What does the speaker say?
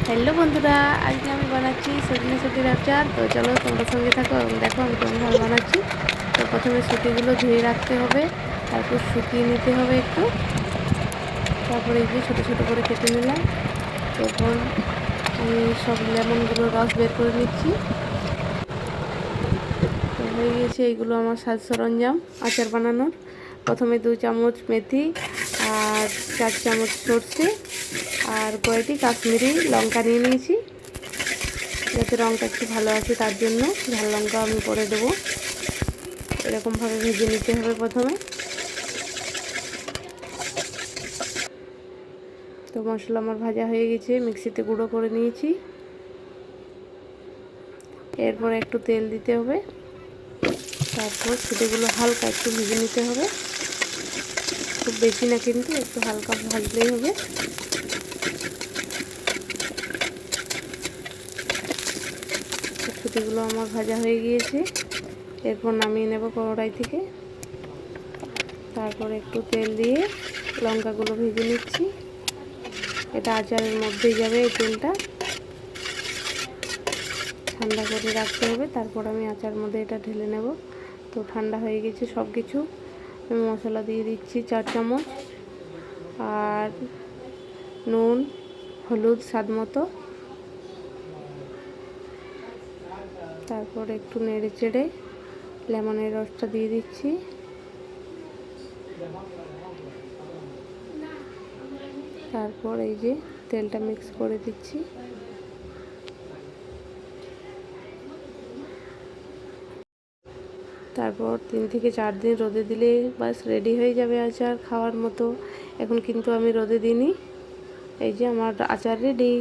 Hello বন্ধুরা, আজকে আমি বানাচ্ছি সজনে শুটির আচার। তো চলো তোমরা সঙ্গে থাকো এবং দেখো আমি কেমনভাবে বানাচ্ছি। তো প্রথমে শুটিগুলো ধুয়ে রাখতে হবে, তারপর শুকিয়ে নিতে হবে একটু। তারপরে এই যে ছোটো ছোটো করে কেটে নিলাম। এরপর আমি সব লেমনগুলোর রস বের করে নিচ্ছি। তো হয়ে গেছে এইগুলো আমার সাজ সরঞ্জাম আচার বানানোর। প্রথমে 2 চামচ মেথি আর 4 চামচ সর্ষে আর কয়েকটি কাশ্মীরি লঙ্কা নিয়ে নিয়েছি, যাতে রঙটা একটু ভালো আসে তার জন্য ঝাল লঙ্কা আমি পরে দেবো। এরকমভাবে ভেজে নিতে হবে প্রথমে। তো মশলা আমার ভাজা হয়ে গেছে, মিক্সিতে গুঁড়ো করে নিয়েছি। এরপর একটু তেল দিতে হবে, তারপর সেগুলো হালকা একটু ভেজে নিতে হবে, খুব বেশি না কিন্তু একটু হালকা ভাজলেই হবে। ছুটিগুলো আমার ভাজা হয়ে গিয়েছে, এরপর নামিয়ে নেব কড়াই থেকে। তারপর একটু তেল দিয়ে লঙ্কাগুলো ভেজে নিচ্ছি। এটা আচারের মধ্যেই যাবে এই তেলটা, ঠান্ডা করে রাখতে হবে। তারপর আমি আচার মধ্যে এটা ঢেলে নেব। তো ঠান্ডা হয়ে গেছে সব কিছু। আমি মশলা দিয়ে দিচ্ছি 4 চামচ, আর নুন হলুদ স্বাদ মতো। তারপর একটু নেড়ে চেড়ে লেমনের রসটা দিয়ে দিচ্ছি। তারপর এই যে তেলটা মিক্স করে দিচ্ছি। তারপর 3 থেকে 4 দিন রোদে দিলে বাস রেডি হয়ে যাবে আচার খাওয়ার মতো। এখন কিন্তু আমি রোদে দিইনি। এই যে আমার আচার রেডি।